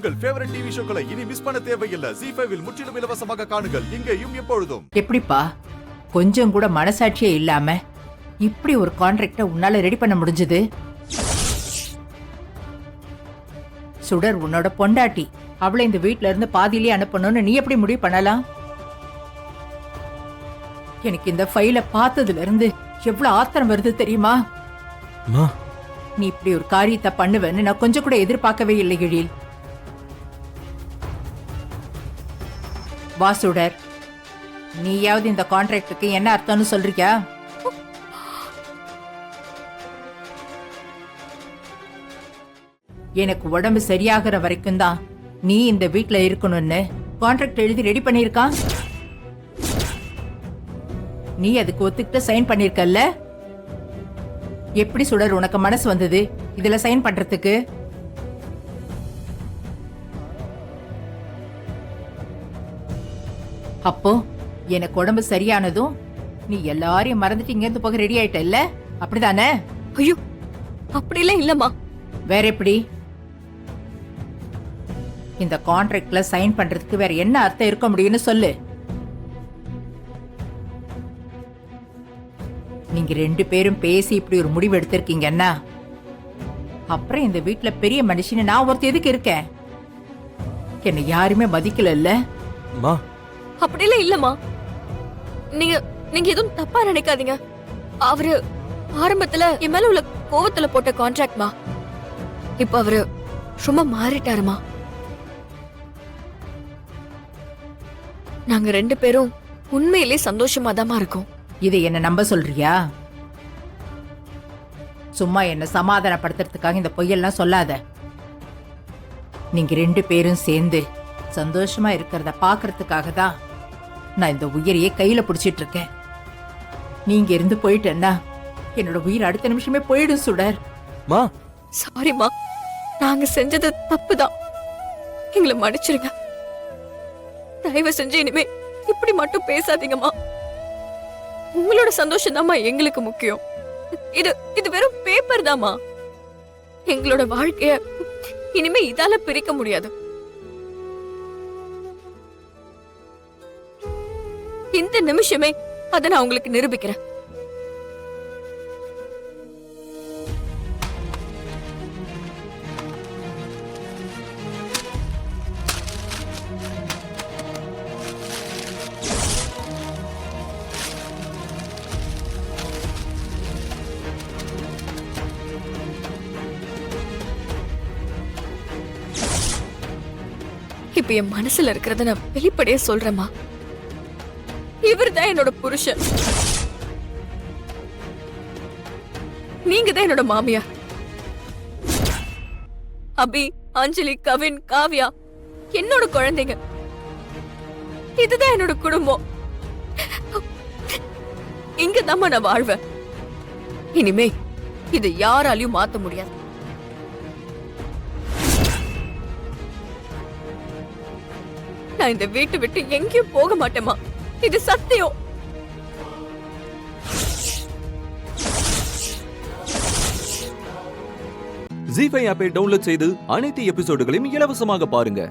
உங்கள் favourite TV ஷோக்களை இனி miss பண்ண தேவையில்லை. ZEE5 இல் முற்றிலும் இலவசமாக காணுங்கள், இங்கேயும் எப்பொழுதும். எப்படிப்பா கொஞ்சம் கூட மனசாட்சியே இல்லாம இப்படி ஒரு கான்ட்ராக்ட உன்னால ரெடி பண்ண முடிஞ்சது? சுடர் உன்னோட பொண்டாட்டி, அவளை இந்த வீட்ல இருந்து பாதியிலே அனுப்பணும்னு நீ எப்படி முடிவு பண்ணலாம்? எனக்கு இந்த ஃபைல பார்த்ததுல இருந்து எவ்வளவு ஆத்திரம் வருது தெரியுமா? நீ இப்படி ஒரு காரியத்தை பண்ணுவேன்னு நான் கொஞ்சம் கூட எதிர்பார்க்கவே இல்லை எழில். வாசுடர், நீயாவது இந்த கான்ட்ராக்டுக்கு என்ன அர்த்தம்னு சொல்றியா? எனக்கு உடம்பு சரியாகிற வரைக்கும் தான் நீ இந்த வீட்ல இருக்கணும்னு கான்ட்ராக்ட் எழுதி ரெடி பண்ணிருக்கான். நீ அதுக்கு ஒத்துக்கிட்டு சைன் பண்ணிருக்கல்ல? எப்படி சுடர் உனக்கு மனசு வந்தது இதுல சைன் பண்றதுக்கு? அப்போ எனக்கு உடம்பு சரியானதும் நீ எல்லாரையும் மறந்துட்டு இங்க இருந்து போக ரெடி ஆயிட்டல்ல, அப்படிதானே? ஐயோ, அப்படிலாம் இல்லம்மா. வேற எப்படி? இந்த கான்ட்ராக்ட்ல சைன் பண்றதுக்கு வேற என்ன அர்த்தம் இருக்க முடியும்னு சொல்லு. நீங்க ரெண்டு பேரும் பேசி இப்படி ஒரு முடிவு எடுத்திருக்கீங்கன்னா அப்புறம் இந்த வீட்டுல பெரிய மனுஷன் நான் ஒருத்த எதுக்கு இருக்கேன்? என்ன யாருமே மதிக்கல இல்ல? அப்படிலாம் இல்லம்மா. நீங்க நீங்க எதுவும் தப்பா நினைக்காதீங்க. அவரு ஆரம்பத்துல என் மேல உள்ள கோவத்துல போட்ட கான்ட்ராக்ட்மா. இப்ப அவரு சும்மா மாறிட்டாருமா. நாங்க ரெண்டு பேரும் உண்மையிலே சந்தோஷமா தான் இருக்கோம். இதை என்ன நம்ப சொல்றியா? சும்மா என்ன சமாதானப்படுத்துறதுக்காக இந்த பொய்யெல்லாம் சொல்லாத. நீங்க ரெண்டு பேரும் சேர்ந்து சந்தோஷமா இருக்கிறத பாக்குறதுக்காக தான் நான் இந்த உயிரையே கையில பிடிச்சிட்டு இருக்கேன். நீங்க இருந்து போயிட்டேன்னா என்னோட உயிர் அடுத்த நிமிஷமே போயிடும் சுடர். சாரிமா, நாங்க செஞ்சது தப்புதான். எங்களை மன்னிச்சிருங்க. தயவு செஞ்சு இனிமே இப்படி மட்டும் பேசாதீங்கம்மா. உங்களோட சந்தோஷம் தாம்மா எங்களுக்கு முக்கியம். இது வெறும் பேப்பர் தாம்மா. எங்களோட வாழ்க்கைய இனிமே இதால பிரிக்க முடியாது. இந்த நிமிஷமே அதை நான் உங்களுக்கு நிரூபிக்கிறேன். இப்ப என் மனசுல இருக்கிறத நான் வெளிப்படையா சொல்றேம்மா. இவர்தான் என்னோட புருஷன். நீங்க தான் என்னோட மாமியார். அபி, அஞ்சலி, கவின், காவ்யா என்னோட குழந்தைங்க. இதுதான் என்னோட குடும்பம். இங்கதாம்மா நான் வாழ்வேன். இனிமே இதை யாராலையும் மாத்த முடியாது. நான் இந்த வீட்டை விட்டு எங்கேயும் போக மாட்டேமா. இது சத்தியம். ZEE5 ஆப்பை டவுன்லோட் செய்து அனைத்து எபிசோடுகளையும் இலவசமாக பாருங்க.